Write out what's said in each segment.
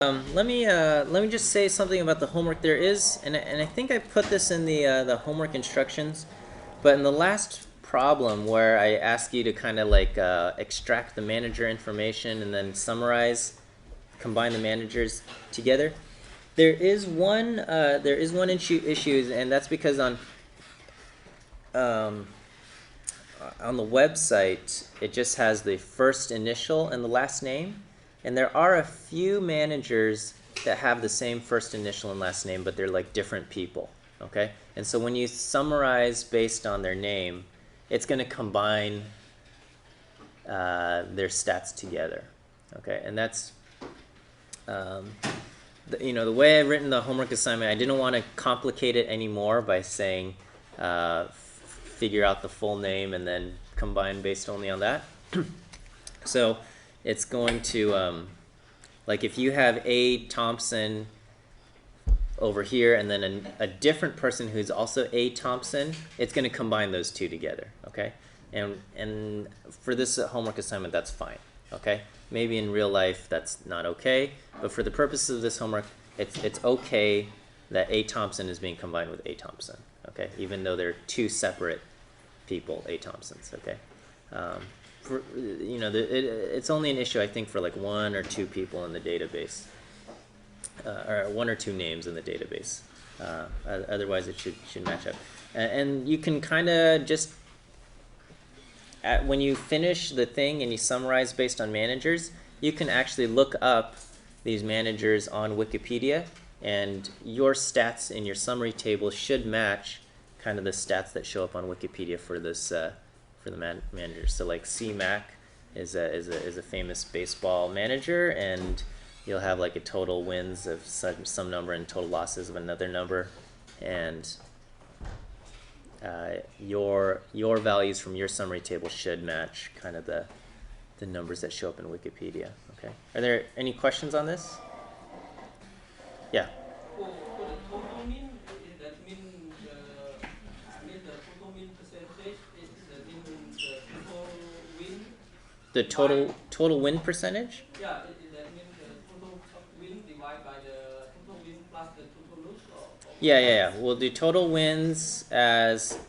Let me just say something about the homework. There is, and I think I put this in the homework instructions, but in the last problem where I ask you to kind of like extract the manager information and then summarize, combine the managers together, there is one issue, and that's because on the website, it just has the first initial and the last name. And there are a few managers that have the same first initial and last name, but they're like different people, okay? And so when you summarize based on their name, it's going to combine their stats together, okay? And that's, the way I've written the homework assignment, I didn't want to complicate it anymore by saying figure out the full name and then combine based only on that. So it's going to, like if you have A. Thompson over here and then a different person who's also A. Thompson, it's going to combine those two together, okay? And for this homework assignment, that's fine, okay? Maybe in real life that's not okay, but for the purposes of this homework, it's okay that A. Thompson is being combined with A. Thompson, okay? Even though they're two separate people, A. Thompsons, okay? It's only an issue, I think, for like one or two people in the database, or one or two names in the database. Otherwise, it should match up. And you can kind of just, when you finish the thing and you summarize based on managers, you can actually look up these managers on Wikipedia, and your stats in your summary table should match kind of the stats that show up on Wikipedia for this for the managers. So like C. Mac is a famous baseball manager, and you'll have like a total wins of some number and total losses of another number, and your values from your summary table should match kind of the numbers that show up in Wikipedia. Okay. Are there any questions on this? Yeah. For the total mean, that mean the total mean percentage is mean the total win. The total win percentage? Yeah, that means the total win divided by the total win plus the total lose. Yeah. We'll do total wins as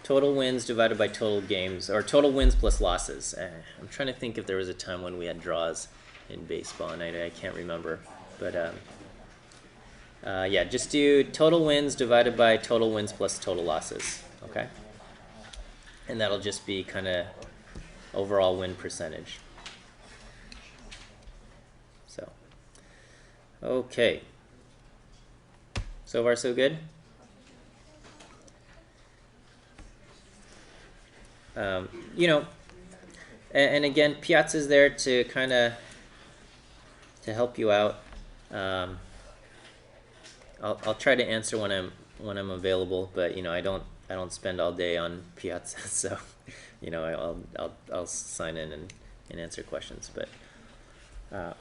total wins divided by total games, or total wins plus losses. I'm trying to think if there was a time when we had draws in baseball, and I can't remember. But yeah, just do total wins divided by total wins plus total losses, okay? And that'll just be kind of overall win percentage. So, okay. So far, so good? And again, Piazza's there to kind of help you out. I'll try to answer when I'm available, but I don't spend all day on Piazza, so I'll sign in and answer questions. But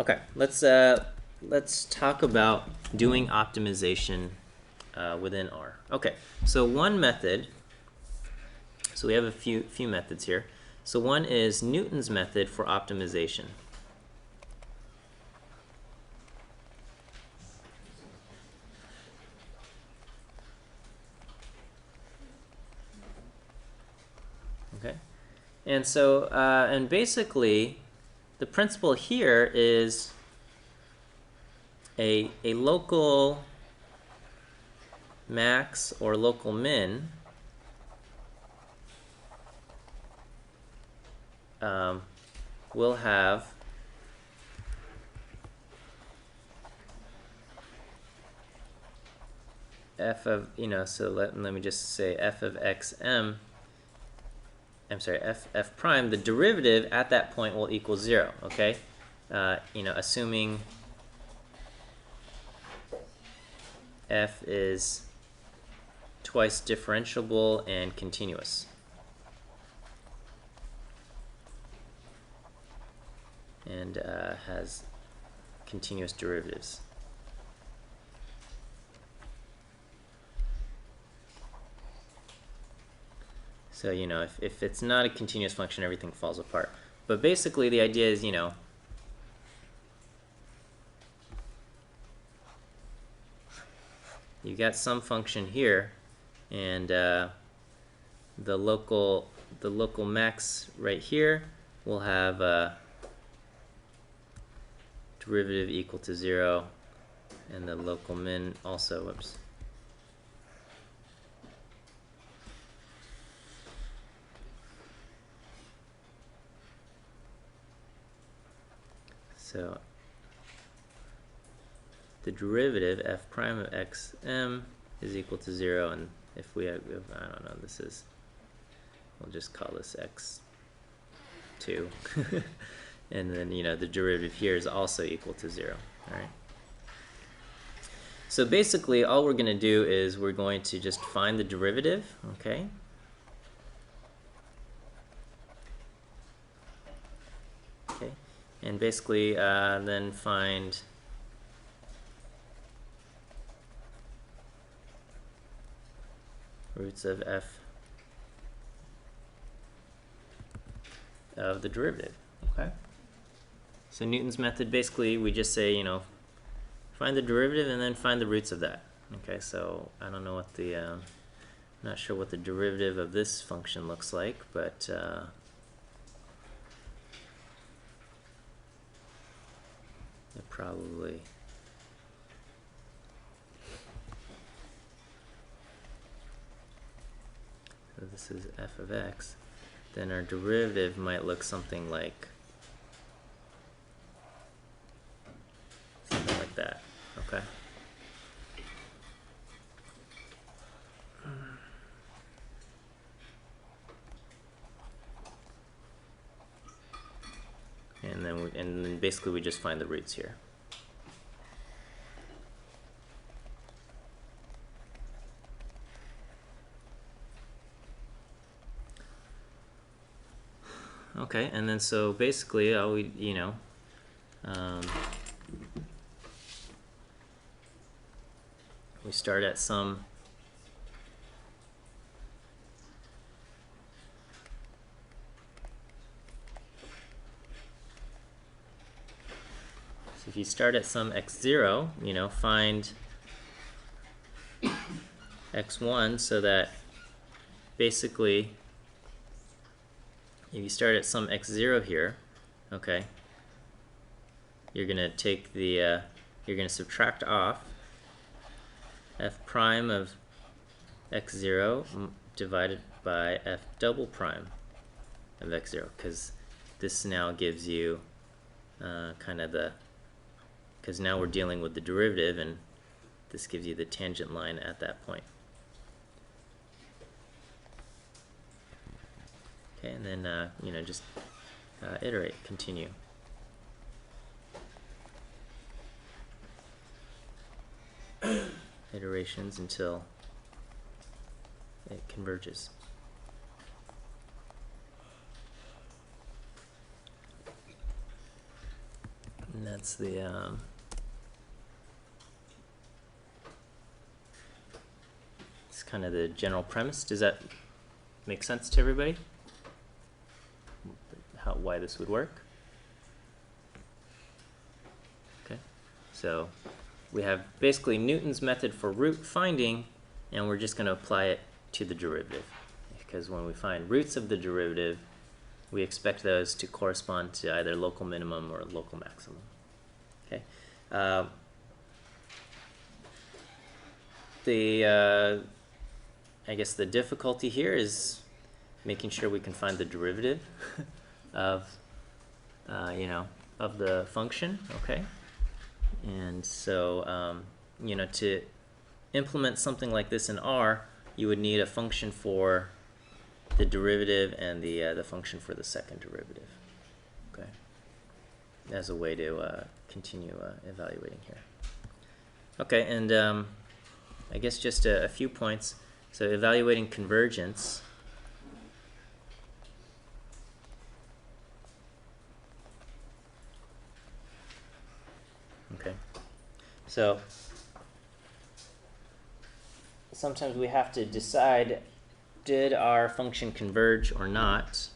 okay, let's talk about doing optimization within R. Okay, so one method. So we have a few methods here. So one is Newton's method for optimization. Okay, and so and basically, the principle here is a local max or local min will have f of, so let me just say f of xm, I'm sorry, f prime, the derivative at that point will equal 0, okay? Assuming f is twice differentiable and continuous. And has continuous derivatives. So, if it's not a continuous function, everything falls apart. But basically, the idea is, you got some function here, and the local max right here will have derivative equal to 0, and the local min also, whoops. So the derivative f prime of xm is equal to 0, and if we have, I don't know, this is, we'll just call this x2, and then, you know, the derivative here is also equal to 0. All right. So basically, all we're going to do is we're going to just find the derivative, okay? Okay, and basically then find roots of f of the derivative, okay? So Newton's method, basically, we just say, you know, find the derivative and then find the roots of that. Okay, so I don't know what the, not sure what the derivative of this function looks like, but it probably, so this is f of x, then our derivative might look something like that, okay? And then basically we just find the roots here. Okay, and then so basically all we, you know, we start at some if you start at some x0, you know, find x1, so that basically if you start at some x0 here, okay, you're going to take the, you're going to subtract off f prime of x0 divided by f double prime of x0, because this now gives you kind of the, because now we're dealing with the derivative, and this gives you the tangent line at that point. Okay, and then you know, just iterate, continue. Iterations until it converges. And that's the it's kind of the general premise. Does that make sense to everybody? Why this would work? Okay, so we have basically Newton's method for root finding, and we're just going to apply it to the derivative, because when we find roots of the derivative, we expect those to correspond to either local minimum or local maximum. Okay. I guess the difficulty here is making sure we can find the derivative of you know, of the function, okay? And so you know, to implement something like this in R, you would need a function for the derivative and the function for the second derivative, okay? As a way to continue evaluating here. Okay, and I guess just a few points. So evaluating convergence. Okay, so sometimes we have to decide, did our function converge or not?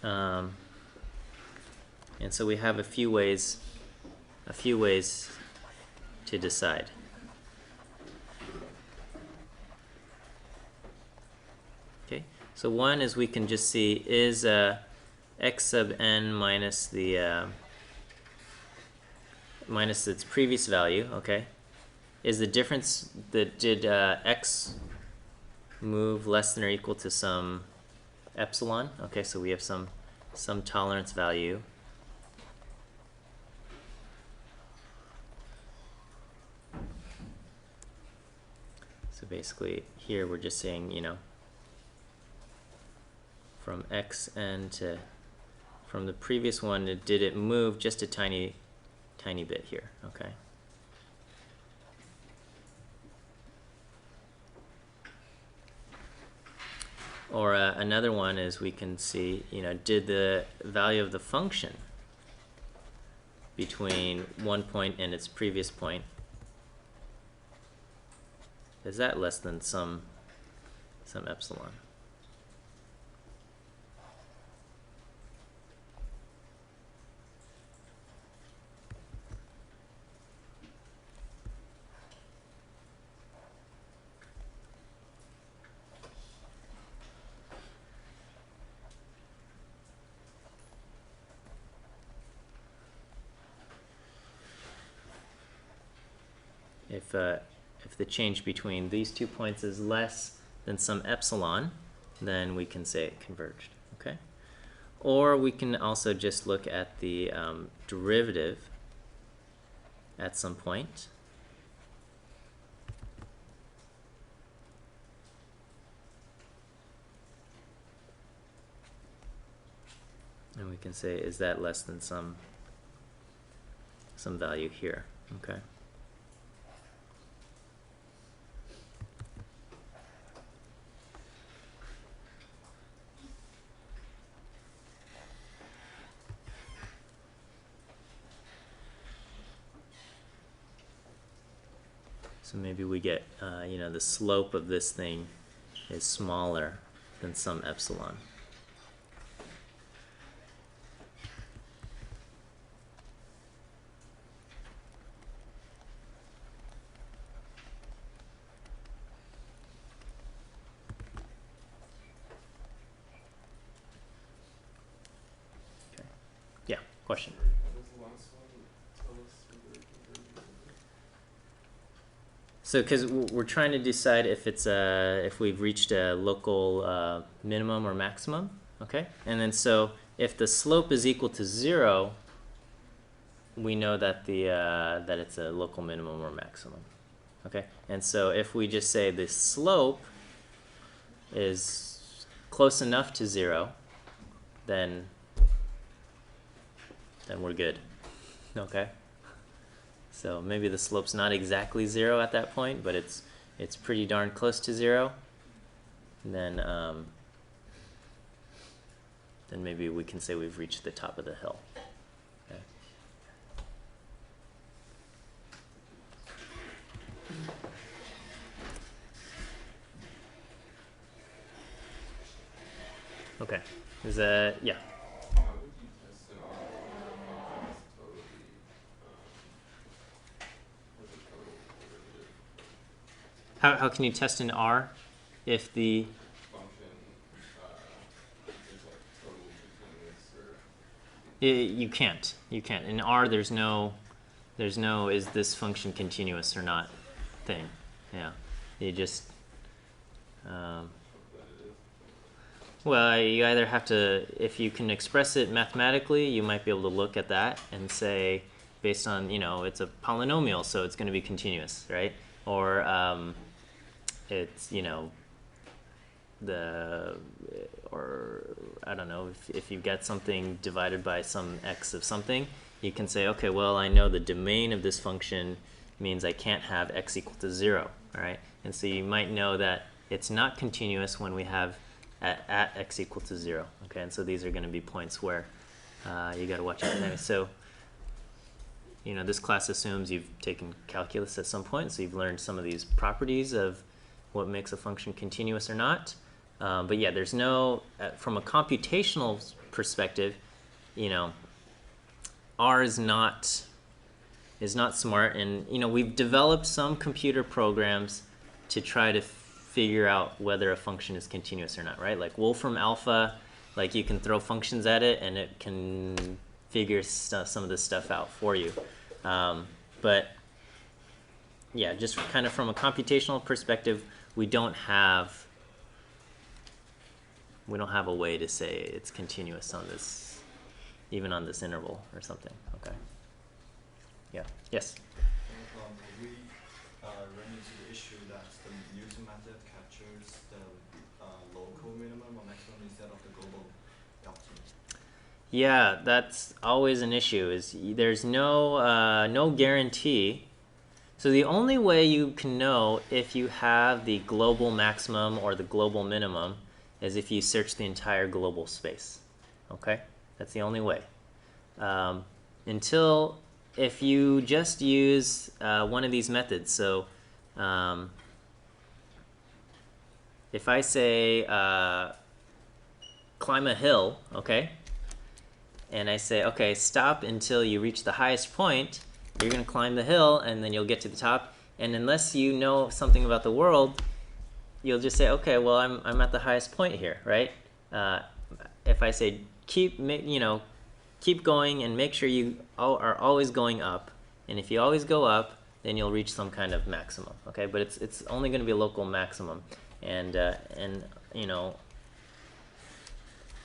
And so we have a few ways to decide. So one is we can just see is x sub n minus the minus its previous value, okay? Is the difference that did x move less than or equal to some epsilon? Okay, so we have some tolerance value. So basically here we're just saying, you know, from xn to, from the previous one, did it move just a tiny bit here, okay? Or another one is we can see, you know, did the value of the function between one point and its previous point, is that less than some epsilon? If the change between these 2 points is less than some epsilon, then we can say it converged, okay? Or we can also just look at the derivative at some point. And we can say, is that less than some value here, okay? So maybe we get, you know, the slope of this thing is smaller than some epsilon. Okay. Yeah, question? So, because we're trying to decide if it's if we've reached a local minimum or maximum, okay? And then so if the slope is equal to 0, we know that the that it's a local minimum or maximum, okay? And so if we just say the slope is close enough to 0, then we're good, okay? So maybe the slope's not exactly 0 at that point, but it's pretty darn close to 0. And then maybe we can say we've reached the top of the hill. Okay. Okay. Is that, yeah. How can you test in R if the function is like totally continuous, or you can't in R there's no is this function continuous or not thing. Yeah, you just well, you either have to, if you can express it mathematically, you might be able to look at that and say, based on, you know, it's a polynomial, so it's going to be continuous, right? Or it's, you know, or I don't know, if you've got something divided by some x of something, you can say, okay, well, I know the domain of this function means I can't have x equal to 0, all right? And so you might know that it's not continuous when we have at x equal to 0, okay? And so these are going to be points where you got to watch out. Anyway, so, you know, this class assumes you've taken calculus at some point, so you've learned some of these properties of what makes a function continuous or not. But yeah, there's no, from a computational perspective, you know, R is not smart, and you know, we've developed some computer programs to try to figure out whether a function is continuous or not, right? Like Wolfram Alpha, like you can throw functions at it and it can figure some of this stuff out for you. But yeah, just kind of from a computational perspective, we don't have a way to say it's continuous on this, even on this interval or something. Okay. Yeah. Yes. We run into the issue that the Newton method captures the local minimum or maximum instead of the global optimum. Yeah, that's always an issue. Is there's no guarantee. So the only way you can know if you have the global maximum or the global minimum is if you search the entire global space. Okay, that's the only way. Until if you just use one of these methods. So if I say climb a hill, okay, and I say, okay, stop until you reach the highest point, you're going to climb the hill and then you'll get to the top. And unless you know something about the world, you'll just say, okay, well, I'm at the highest point here, right? If I say keep going and make sure you are always going up, and if you always go up, then you'll reach some kind of maximum, okay? But it's only going to be a local maximum, and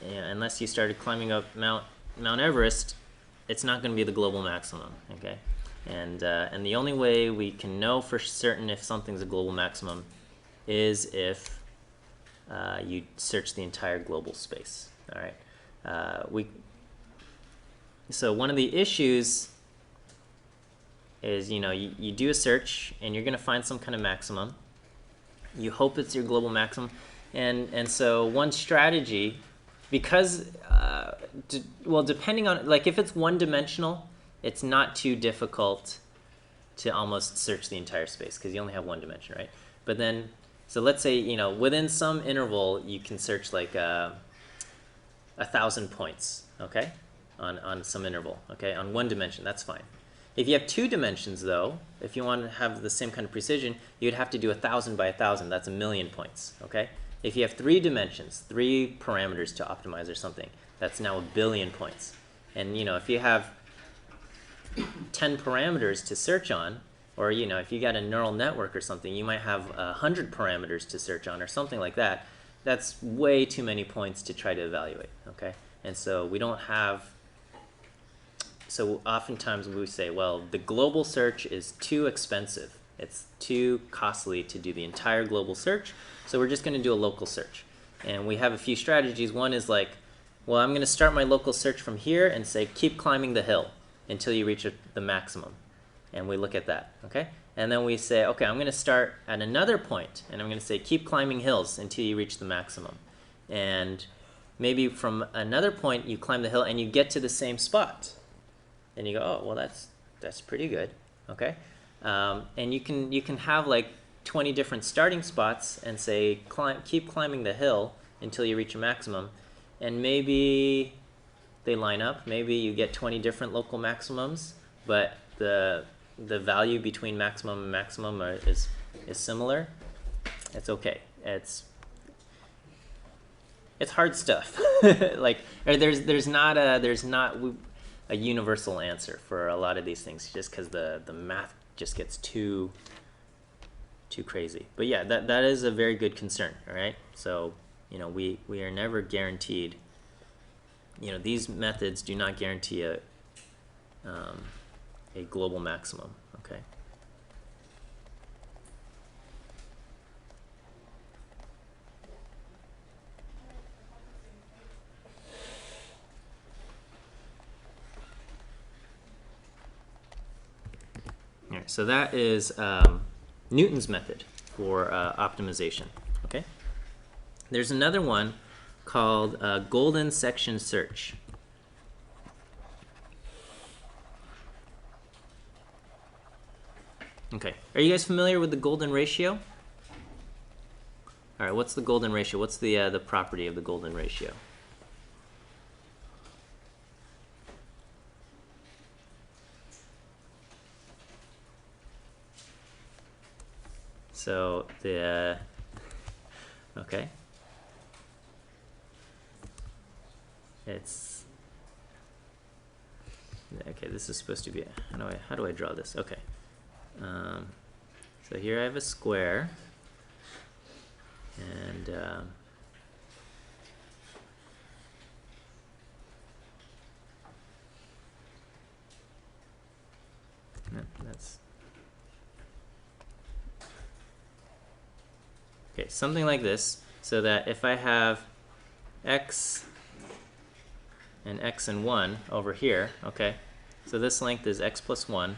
unless you started climbing up Mount Everest, it's not going to be the global maximum, okay? And the only way we can know for certain if something's a global maximum is if you search the entire global space. All right. So one of the issues is you do a search and you're going to find some kind of maximum. You hope it's your global maximum, and so one strategy, because depending on, like, if it's one-dimensional, it's not too difficult to almost search the entire space because you only have one dimension, right? But then, so let's say, within some interval, you can search like 1,000 points, okay? On some interval, okay? On one dimension, that's fine. If you have two dimensions, though, if you want to have the same kind of precision, you'd have to do 1,000 by 1,000. That's 1,000,000 points, okay? If you have 3 dimensions, 3 parameters to optimize or something, that's now 1,000,000,000 points. And, if you have 10 parameters to search on, or if you got a neural network or something, you might have 100 parameters to search on or something like that. That's way too many points to try to evaluate, okay? And so we don't have, so oftentimes we say, well, the global search is too expensive. It's too costly to do the entire global search, so we're just going to do a local search. And we have a few strategies. One is like, well, I'm going to start my local search from here and say, keep climbing the hill until you reach the maximum, and we look at that, okay? And then we say, okay, I'm going to start at another point, and I'm going to say, keep climbing hills until you reach the maximum. And maybe from another point, you climb the hill and you get to the same spot, and you go, oh, well, that's pretty good, okay? And you can have like 20 different starting spots and say, keep climbing the hill until you reach a maximum, and maybe they line up. Maybe you get 20 different local maximums, but the value between maximum and maximum is similar. It's okay. It's hard stuff. Like, or there's not a universal answer for a lot of these things, just because the math just gets too crazy. But yeah, that is a very good concern. All right, so we are never guaranteed. These methods do not guarantee a global maximum, okay? All right, so that is Newton's method for optimization, okay? There's another one called golden section search. Okay, are you guys familiar with the golden ratio? All right, what's the golden ratio? What's the property of the golden ratio? So Okay. It's okay. This is supposed to be. How do I draw this? Okay. So here I have a square, and that's okay. Something like this, so that if I have x and 1 over here, okay, so this length is x plus 1,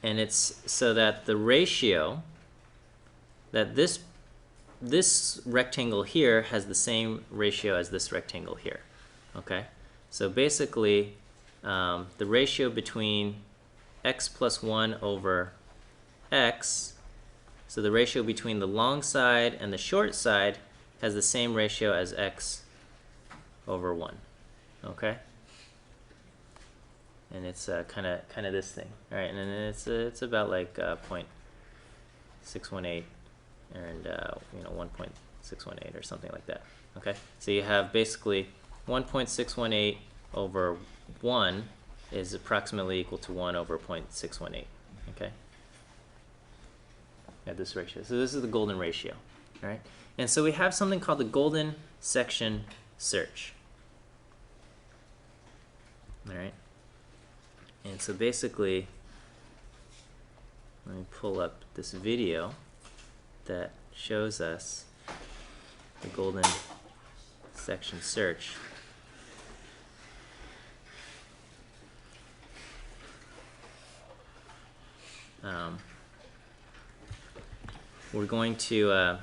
and it's so that the ratio that this rectangle here has the same ratio as this rectangle here, okay? So basically, the ratio between x plus 1 over x, so the ratio between the long side and the short side has the same ratio as x over 1, okay? And it's kind of this thing, all right? And then it's about like 0.618 and 1.618 or something like that, okay? So you have basically 1.618 over 1 is approximately equal to 1 over 0.618, okay? At this ratio. So this is the golden ratio, all right? And so we have something called the golden section search, all right? And so basically, let me pull up this video that shows us the golden section search. We're going to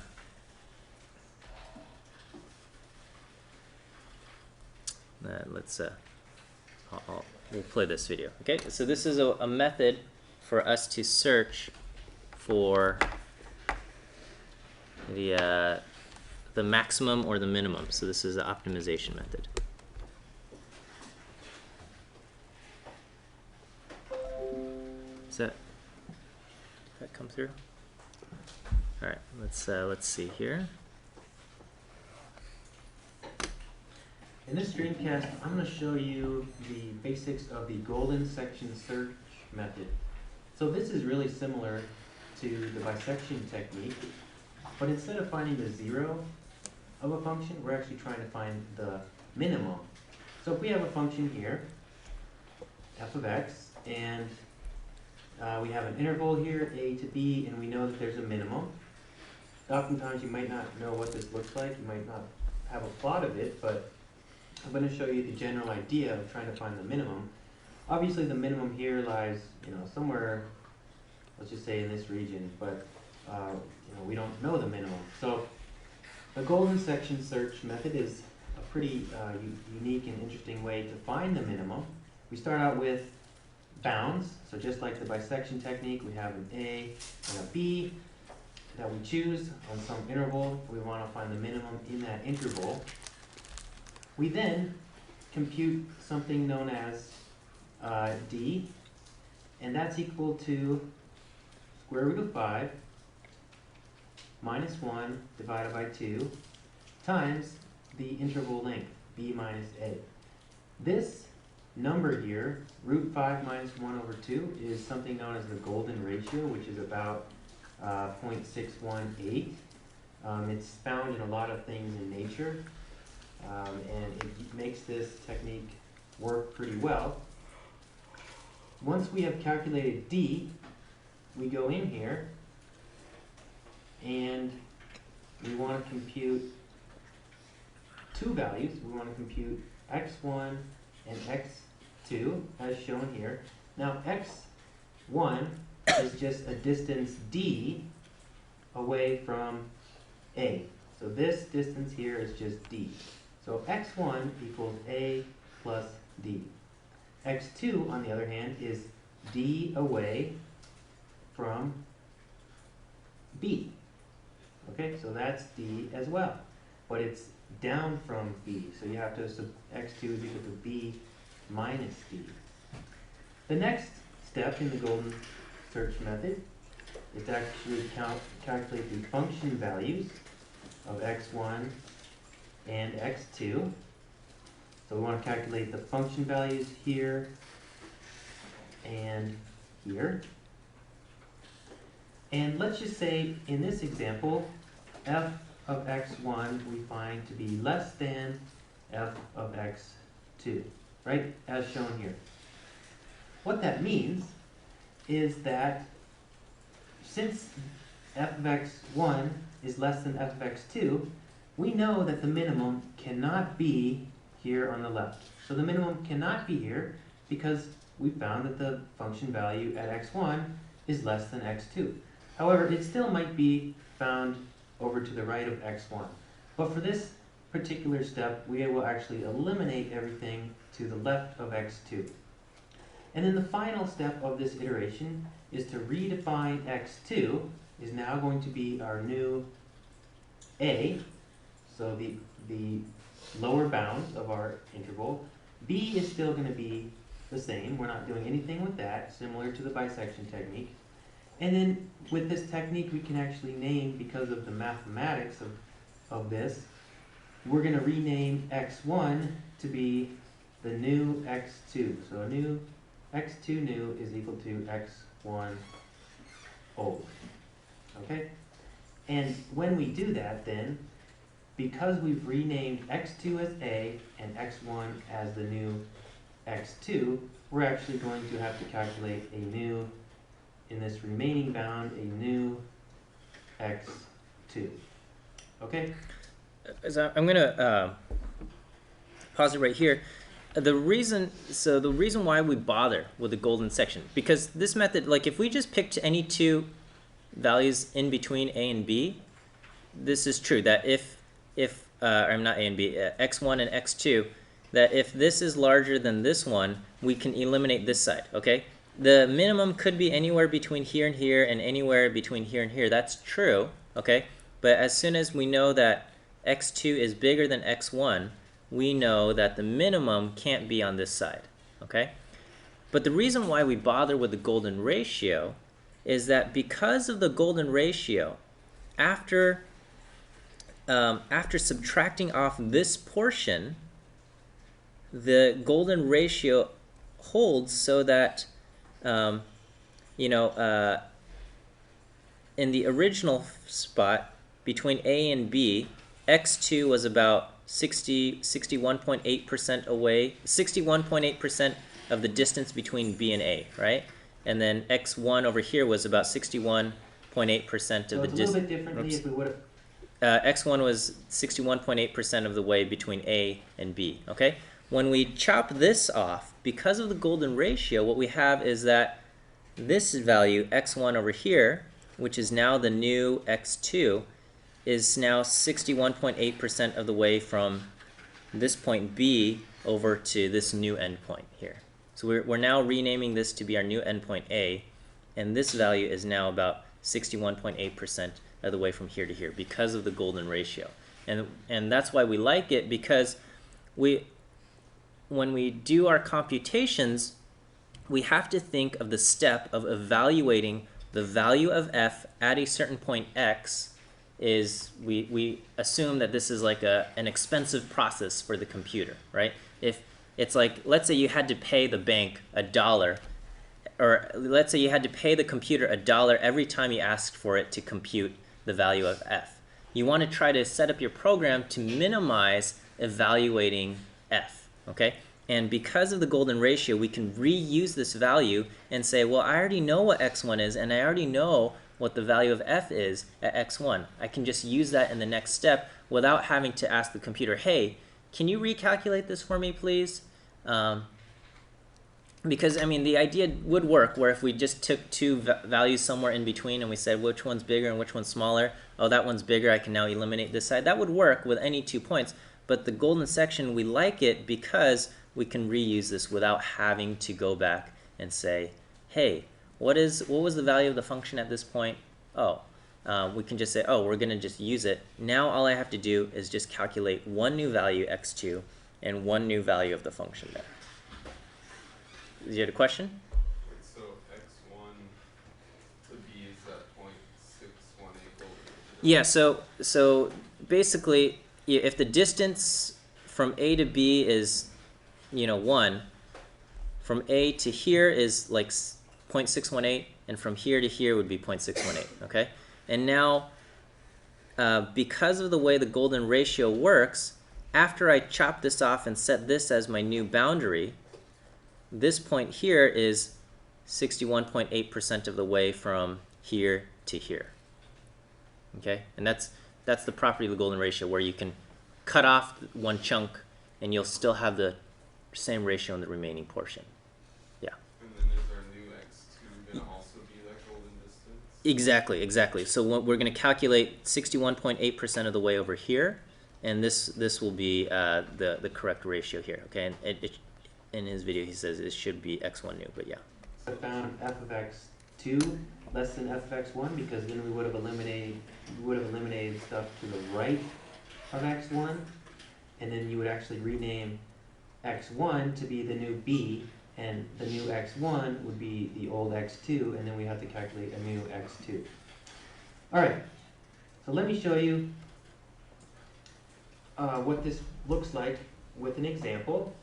we'll play this video. Okay, so this is a method for us to search for the maximum or the minimum. So this is the optimization method. Does that come through? All right, let's see here. In this screencast, I'm going to show you the basics of the golden section search method. So this is really similar to the bisection technique, but instead of finding the zero of a function, we're actually trying to find the minimum. So if we have a function here, f of x, and we have an interval here, a to b, and we know that there's a minimum. Oftentimes you might not know what this looks like, you might not have a plot of it, but I'm going to show you the general idea of trying to find the minimum. Obviously the minimum here lies, somewhere, let's just say in this region, but we don't know the minimum. So the golden section search method is a pretty unique and interesting way to find the minimum. We start out with bounds. So just like the bisection technique, we have an a and a b that we choose on some interval. We want to find the minimum in that interval. We then compute something known as d, and that's equal to square root of 5 minus 1 divided by 2 times the interval length, b minus a. This number here, root 5 minus 1 over 2, is something known as the golden ratio, which is about 0.618. It's found in a lot of things in nature. And it makes this technique work pretty well. Once we have calculated d, we go in here and we want to compute two values. We want to compute x1 and x2 as shown here. Now x1 is just a distance d away from a. So this distance here is just d. So x1 equals a plus d. x2, on the other hand, is d away from b. Okay, so that's d as well. But it's down from b. So you have to, so x2 is equal to b minus d. The next step in the golden search method is to actually calculate the function values of x1 and x2. So we want to calculate the function values here and here. And let's just say in this example, f of x1 we find to be less than f of x2, right? As shown here. What that means is that since f of x1 is less than f of x2, we know that the minimum cannot be here on the left. So the minimum cannot be here because we found that the function value at x1 is less than x2. However, it still might be found over to the right of x1. But for this particular step, we will actually eliminate everything to the left of x2. And then the final step of this iteration is to redefine x2 is now going to be our new a, so the lower bound of our interval. B is still going to be the same. We're not doing anything with that, similar to the bisection technique. And then with this technique, we can actually name, because of the mathematics of this, we're going to rename x1 to be the new x2. So a new x2 new is equal to x1 old. Okay? And when we do that, then, because we've renamed x2 as a and x1 as the new x2, we're actually going to have to calculate a new, in this remaining bound, a new x2. Okay? So I'm going to pause it right here. The reason why we bother with the golden section, because this method, like if we just picked any two values in between a and b, this is true that if I'm not a and b, x1 and x2, that if this is larger than this one, we can eliminate this side, okay? The minimum could be anywhere between here and here and anywhere between here and here. That's true, okay? But as soon as we know that x2 is bigger than x1, we know that the minimum can't be on this side, okay? But the reason why we bother with the golden ratio is that because of the golden ratio, after subtracting off this portion, the golden ratio holds so that in the original spot between A and B, x2 was about 61.8% away, 61.8% of the distance between B and A, right? And then x1 over here was about 61.8% of the distance. So it's a little bit differently if we would have. X1 was 61.8% of the way between A and B, okay? When we chop this off, because of the golden ratio, what we have is that this value, x1 over here, which is now the new x2, is now 61.8% of the way from this point B over to this new endpoint here. So we're now renaming this to be our new endpoint A, and this value is now about 61.8% of the way from here to here because of the golden ratio. And that's why we like it, because when we do our computations, we have to think of the step of evaluating the value of f at a certain point x. Is we assume that this is like an expensive process for the computer, right? If it's like, let's say you had to pay the bank $1, or let's say you had to pay the computer $1 every time you asked for it to compute the value of f. You want to try to set up your program to minimize evaluating f, okay? And because of the golden ratio, we can reuse this value and say, well, I already know what x1 is, and I already know what the value of f is at x1. I can just use that in the next step without having to ask the computer, hey, can you recalculate this for me, please? Because, I mean, the idea would work where if we just took two values somewhere in between and we said which one's bigger and which one's smaller, oh, that one's bigger, I can now eliminate this side. That would work with any 2 points. But the golden section, we like it because we can reuse this without having to go back and say, hey, what was the value of the function at this point? Oh, we can just say, oh, we're going to just use it. Now all I have to do is just calculate one new value, x2, and one new value of the function there. You had a question? So x1 to b is at 0.618 golden. Yeah, so basically, if the distance from A to B is, 1, from A to here is like 0.618, and from here to here would be 0.618, okay? And now, because of the way the golden ratio works, after I chop this off and set this as my new boundary, this point here is 61.8% of the way from here to here. Okay, and that's the property of the golden ratio, where you can cut off one chunk and you'll still have the same ratio in the remaining portion. Yeah. And then is our new x2 going to also be that golden distance? Exactly. So we're going to calculate 61.8% of the way over here, and this will be the correct ratio here. Okay, and in his video he says it should be x1 new, but yeah. I found f of x2 less than f of x1 because then we would have eliminated stuff to the right of x1, and then you would actually rename x1 to be the new b, and the new x1 would be the old x2, and then we have to calculate a new x2. Alright, so let me show you what this looks like with an example.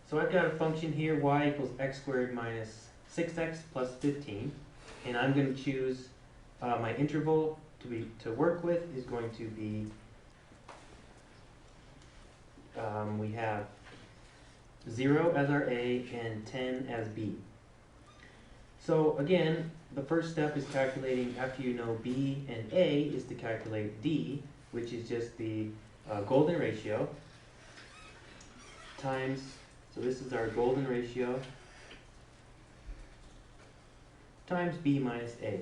So I've got a function here, y equals x squared minus 6x plus 15, and I'm going to choose my interval to work with is going to be, we have 0 as our a and 10 as b. So again, the first step is calculating, after you know b and a, is to calculate d, which is just the golden ratio, times, so this is our golden ratio, times b minus a.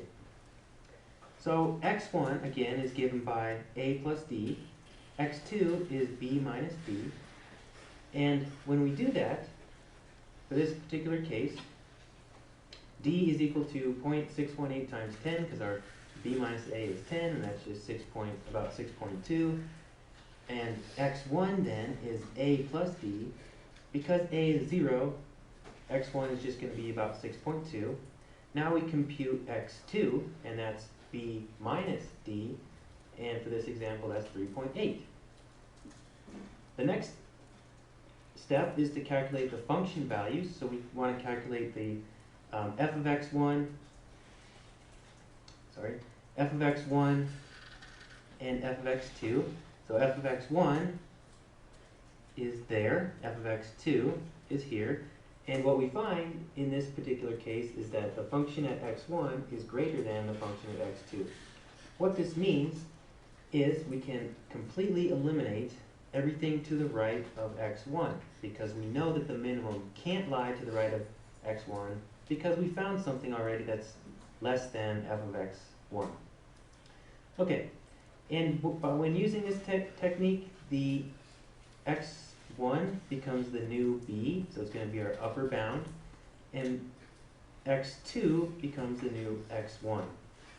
So x1, again, is given by a plus d, x2 is b minus d, and when we do that, for this particular case, d is equal to 0.618 times 10, because our b minus a is 10, and that's just about 6.2, and x1 then is a plus d. Because a is 0, x1 is just going to be about 6.2. Now we compute x2, and that's b minus d, and for this example that's 3.8. The next step is to calculate the function values. So we want to calculate the f of x1 and f of x2. So f of x1 is there, f of x2 is here, and what we find in this particular case is that the function at x1 is greater than the function at x2. What this means is we can completely eliminate everything to the right of x1, because we know that the minimum can't lie to the right of x1, because we found something already that's less than f of x1. Okay, and when using this technique, the x1 becomes the new b, so it's going to be our upper bound, and x2 becomes the new x1.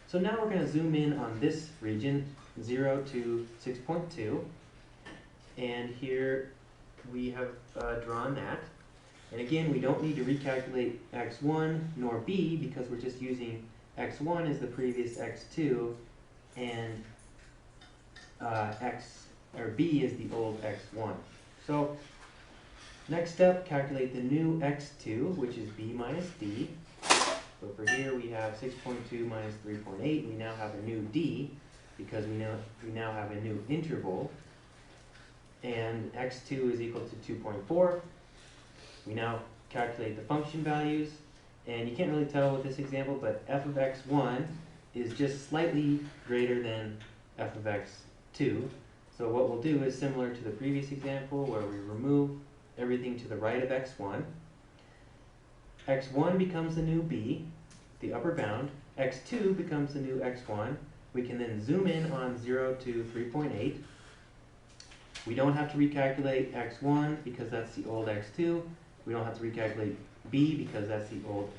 So now we're going to zoom in on this region, 0 to 6.2, and here we have drawn that. And again, we don't need to recalculate x1 nor b, because we're just using x1 as the previous x2, and b is the old x1. So next step, calculate the new x2, which is b minus d. So for here we have 6.2 minus 3.8. We now have a new d, because we now have a new interval. And x2 is equal to 2.4. We now calculate the function values. And you can't really tell with this example, but f of x1 is just slightly greater than f of x2. So what we'll do is similar to the previous example, where we remove everything to the right of x1. x1 becomes the new b, the upper bound. x2 becomes the new x1. We can then zoom in on 0 to 3.8. We don't have to recalculate x1 because that's the old x2. We don't have to recalculate b because that's the old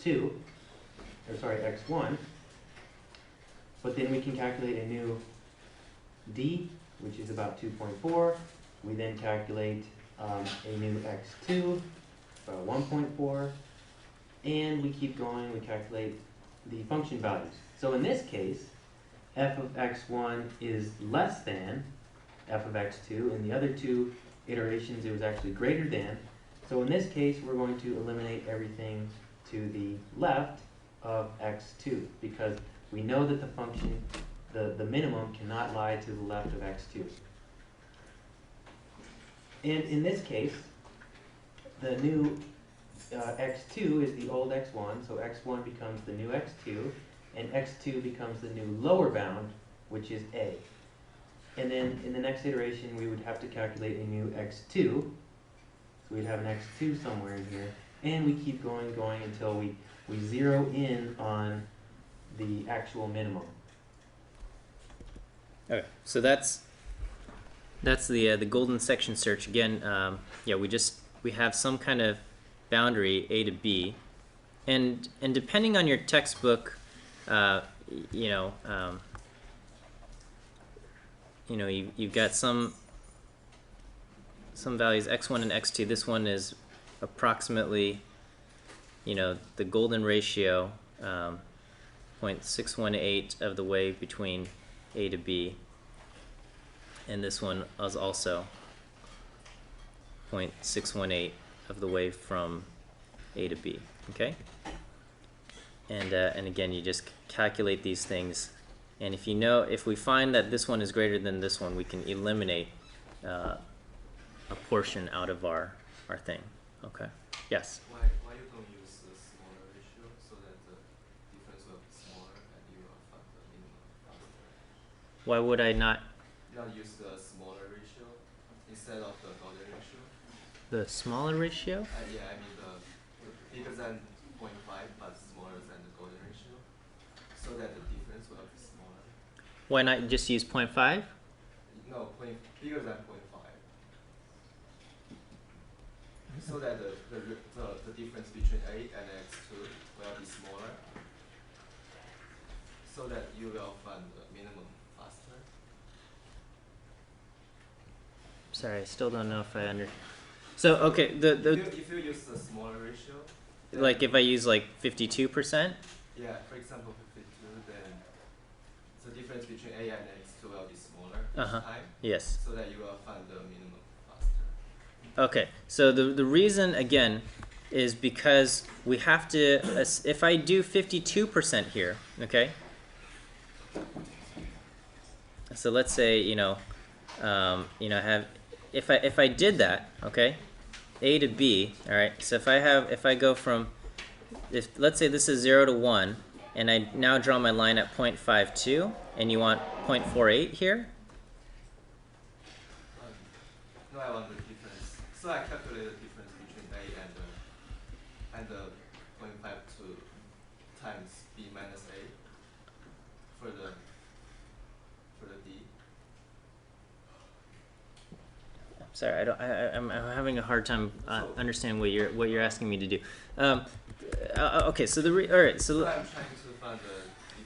x1. But then we can calculate a new d, which is about 2.4. We then calculate a new x2, about 1.4. And we keep going, we calculate the function values. So in this case, f of x1 is less than f of x2. In the other two iterations, it was actually greater than. So in this case, we're going to eliminate everything to the left of x2 because we know that the function, the minimum, cannot lie to the left of x2. And in this case, the new x2 is the old x1, so x1 becomes the new x2, and x2 becomes the new lower bound, which is a. And then in the next iteration, we would have to calculate a new x2. So we'd have an x2 somewhere in here, and we keep going until we zero in on the actual minimum. Okay, so that's the golden section search again. Yeah, we have some kind of boundary a to b, and depending on your textbook, you've got some values x1 and x2. This one is approximately, the golden ratio, 0.618 of the way between a to b, and this one is also 0.618 of the way from a to b. Okay, and again, you just calculate these things, and if we find that this one is greater than this one, we can eliminate a portion out of our thing. Okay. Yes. Why you don't use the smaller ratio so that the difference will be smaller and you will find the minimum faster? Why would I not? Not use the smaller ratio instead of the golden ratio. The smaller ratio? Yeah, I mean the bigger than 0.5 but smaller than the golden ratio, so that the difference will be smaller. Why not just use 0.5? No, bigger than 0.5. So that the difference between a and x2 will be smaller, so that you will find the minimum faster. Sorry, I still don't know if I under. So okay, if you use the smaller ratio, like if I use like 52%. Yeah, for example, 52, then the difference between a and x2 will be smaller each time. Yes. So that you will find the minimum faster. Okay, so the reason again is because we have to. If I do 52% here, okay. So let's say have if I did that, okay, a to b, all right. So if I go from, let's say this is 0 to 1, and I now draw my line at 0.52, and you want 0.48 here. No, I want the difference. So I calculate the difference between a and the 0.52 times b minus a for the d. Sorry, I'm having a hard time understanding what you're asking me to do. Okay, so all right, so I'm trying to find the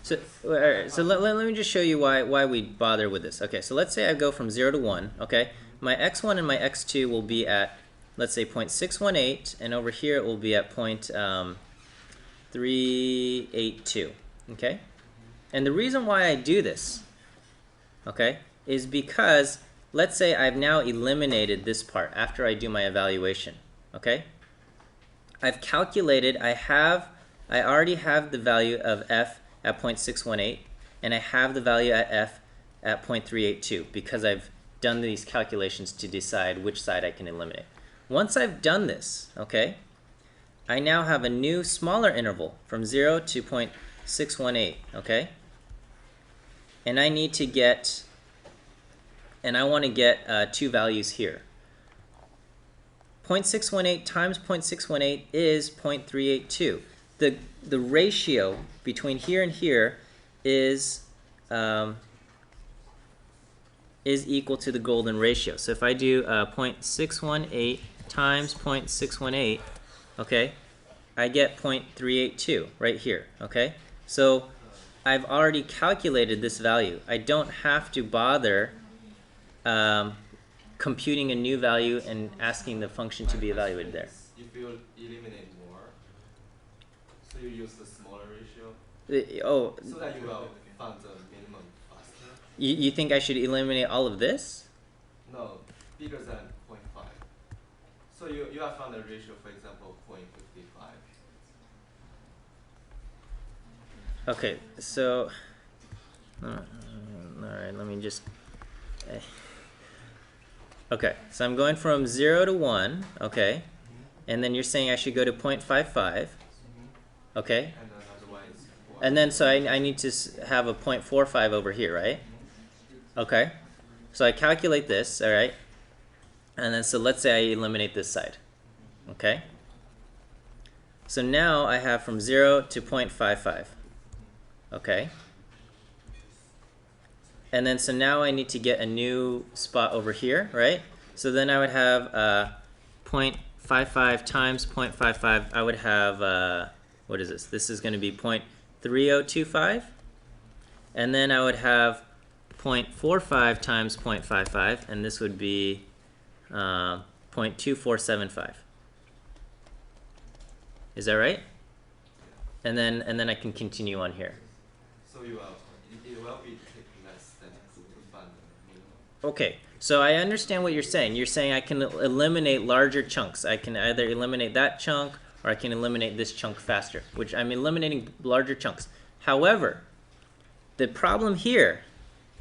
so difference. all right, so let me just show you why we bother with this. Okay, so let's say I go from 0 to 1. Okay, my x1 and my x2 will be at, let's say, 0.618, and over here it will be at 0.382. Okay, and the reason why I do this, okay, is because let's say I've now eliminated this part after I do my evaluation. Okay, I've calculated. I already have the value of f at 0.618, and I have the value at f at 0.382 because I've done these calculations to decide which side I can eliminate. Once I've done this, okay, I now have a new smaller interval from 0 to 0.618, okay? And I need to get, and I want to get two values here. 0.618 times 0.618 is 0.382. The ratio between here and here is equal to the golden ratio. So if I do 0.618 times 0.618, okay, I get 0.382 right here, okay? So I've already calculated this value. I don't have to bother computing a new value and asking the function to be evaluated there. If you eliminate more, so you use the smaller ratio, Oh, so that you will find the minimum faster. You think I should eliminate all of this? No, bigger than 0.5. So you have found a ratio, for example, 0.55. Okay, so all right, let me just. Okay, so I'm going from 0 to 1. Okay, and then you're saying I should go to 0.55. Okay, And another one is 4. and then so I need to have a 0.45 over here, right? Okay, so I calculate this, all right, and then so let's say I eliminate this side. Okay, so now I have from 0 to 0.55. Okay, and then so now I need to get a new spot over here, right? So then I would have 0.55 times 0.55. I would have what is this? This is going to be 0.3025, and then I would have 0.45 times 0.55, and this would be 0.2475. Is that right? And then I can continue on here. So it will be take less than to find the minimum. Okay, so I understand what you're saying. You're saying I can eliminate larger chunks. I can either eliminate that chunk or I can eliminate this chunk faster, which I'm eliminating larger chunks. However, the problem here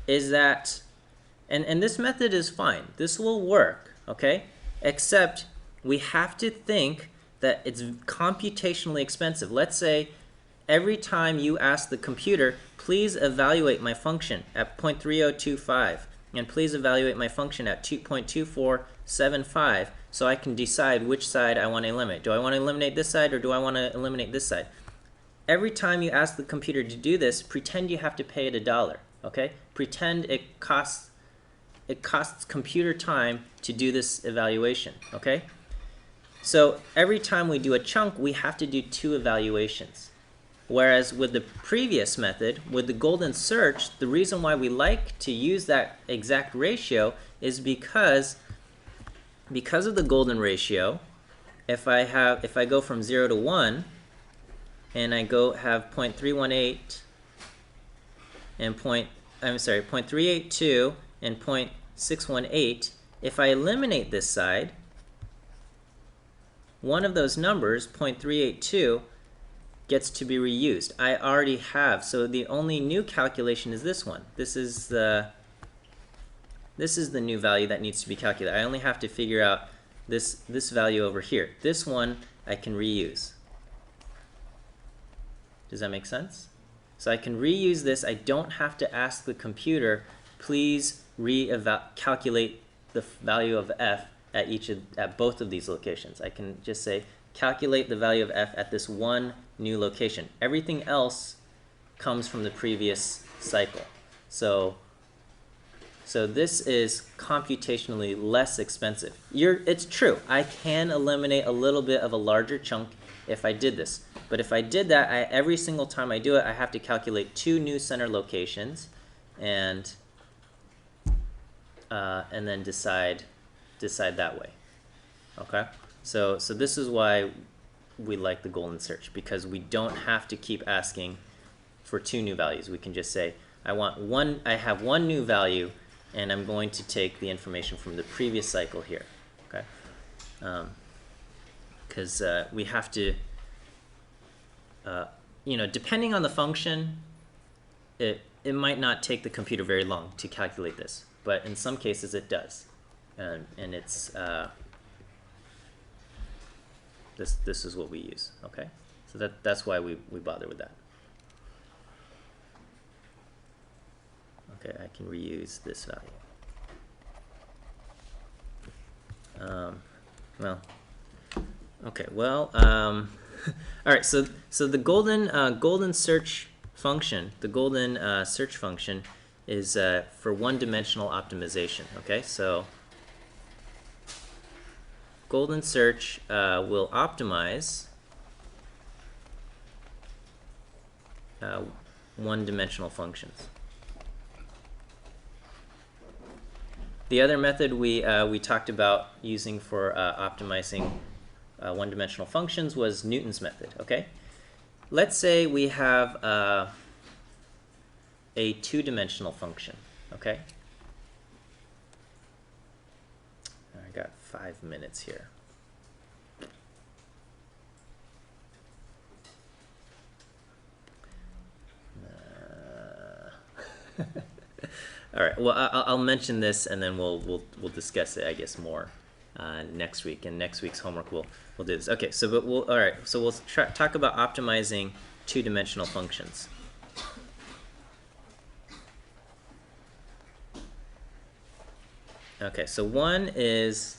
is that, and this method is fine. This will work, okay? Except we have to think that it's computationally expensive. Let's say every time you ask the computer, please evaluate my function at 0.3025, and please evaluate my function at 2.2475, so I can decide which side I want to eliminate. Do I want to eliminate this side or do I want to eliminate this side? Every time you ask the computer to do this, pretend you have to pay it $1, okay? Pretend it costs computer time to do this evaluation, okay? So every time we do a chunk, we have to do 2 evaluations. Whereas with the previous method, with the golden search, the reason why we like to use that exact ratio is because of the golden ratio. If I go from 0 to 1, and I have 0.318 and 0.382 and 0.618, if I eliminate this side, one of those numbers, 0.382, gets to be reused. I already have, so the only new calculation is this one. This is the new value that needs to be calculated. I only have to figure out this value over here. This one I can reuse. Does that make sense? So I can reuse this. I don't have to ask the computer, please calculate the value of f at both of these locations. I can just say calculate the value of f at this one new location. Everything else comes from the previous cycle. So this is computationally less expensive. It's true, I can eliminate a little bit of a larger chunk if I did this. But if I did that, every single time I do it, I have to calculate 2 new center locations and then decide that way. Okay? So this is why we like the golden search, because we don't have to keep asking for 2 new values. We can just say, I have one new value, and I'm going to take the information from the previous cycle here. Okay? Because we have to, depending on the function, it might not take the computer very long to calculate this, but in some cases it does, and it's this is what we use. Okay, so that's why we bother with that. Okay, I can reuse this value. All right. So the golden search function, the golden search function, is for one-dimensional optimization. Okay, so golden search will optimize one-dimensional functions. The other method we talked about using for optimizing one-dimensional functions was Newton's method. Okay, let's say we have a two-dimensional function, okay? I got 5 minutes here. All right. Well, I'll mention this, and then we'll discuss it, I guess, more next week. And next week's homework we'll do this. Okay. So, but we'll all right. So we'll talk about optimizing two-dimensional functions. Okay. So one is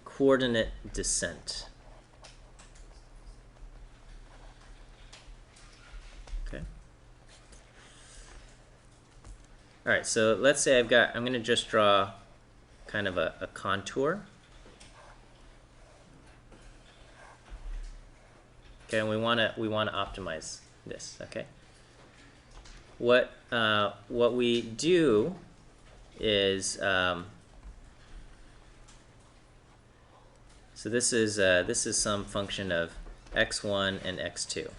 coordinate descent. All right, so let's say I'm going to just draw kind of a contour. Okay, and we want to optimize this, okay? What we do is so this is some function of x1 and x2.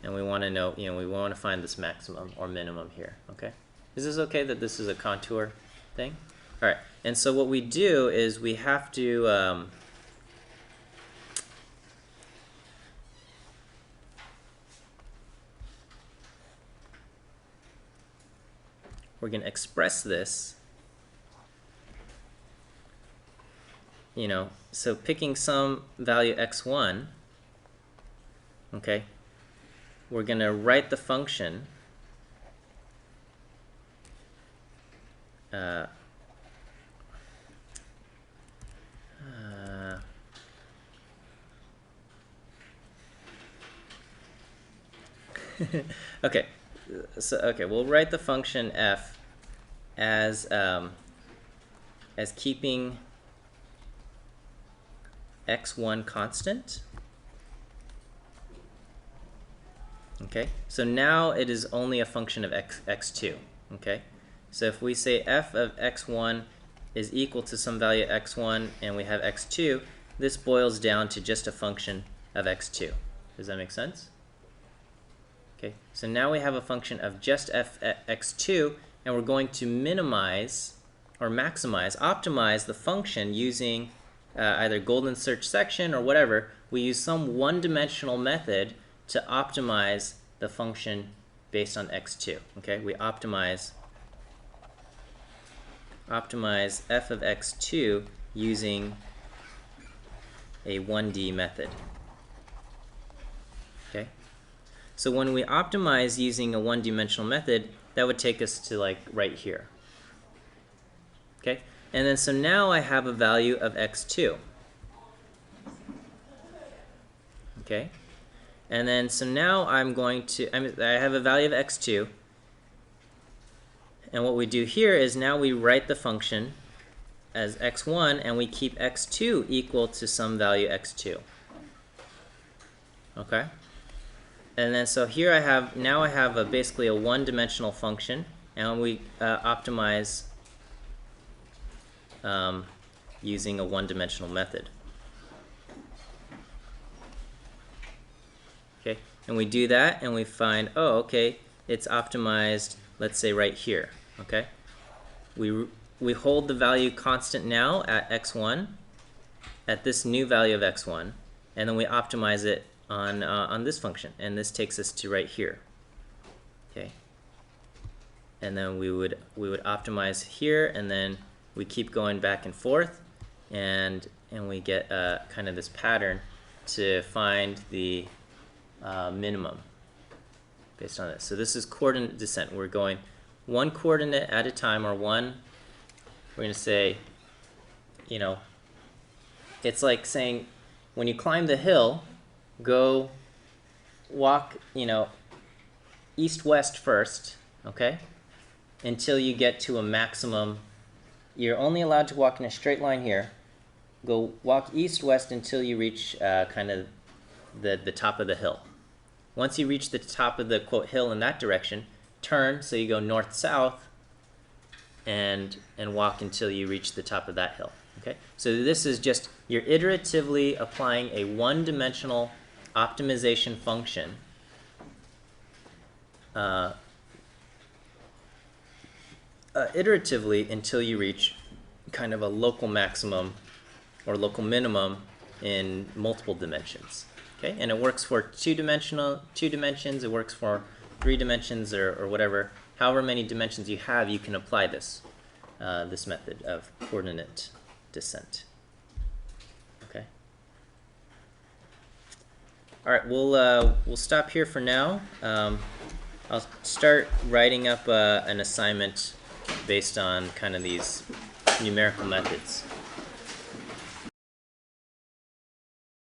And we want to know, we want to find this maximum or minimum here, okay? Is this okay that this is a contour thing? All right, and so what we do is we have to, we're going to express this, so picking some value x1, okay? We're going to write the function okay, so we'll write the function f as keeping x1 constant. Okay, so now it is only a function of x2, okay? So if we say f of x1 is equal to some value x1 and we have x2, this boils down to just a function of x2. Does that make sense? Okay, so now we have a function of just x2, and we're going to minimize or maximize, optimize the function using either golden search section or whatever. We use some one-dimensional method to optimize the function based on x2. Okay, we optimize f of x2 using a 1D method. Okay, so when we optimize using a one-dimensional method, that would take us to like right here. Okay, and then so now I have a value of x2. Okay. And then, so now I'm going to, I have a value of x2. And what we do here is now we write the function as x1, and we keep x2 equal to some value x2. Okay? And then, so here I have, now I have basically a one-dimensional function, and we optimize using a one-dimensional method. Okay, and we do that and we find, oh, okay, it's optimized, let's say right here. Okay, we hold the value constant now at x1 at this new value of x1, and then we optimize it on this function, and this takes us to right here. Okay, and then we would optimize here, and then we keep going back and forth, and we get kind of this pattern to find the minimum based on this. So this is coordinate descent. We're going one coordinate at a time, or we're going to say, it's like saying when you climb the hill, go walk, east-west first, okay, until you get to a maximum. You're only allowed to walk in a straight line here. Go walk east-west until you reach kind of the top of the hill. Once you reach the top of the, quote, hill in that direction, turn, so you go north-south, and walk until you reach the top of that hill. Okay? So this is just, you're iteratively applying a one-dimensional optimization function iteratively until you reach kind of a local maximum or local minimum in multiple dimensions. Okay, and it works for two dimensions, it works for 3 dimensions, or whatever. However many dimensions you have, you can apply this this method of coordinate descent. Okay. All right, we'll stop here for now. I'll start writing up an assignment based on kind of these numerical methods.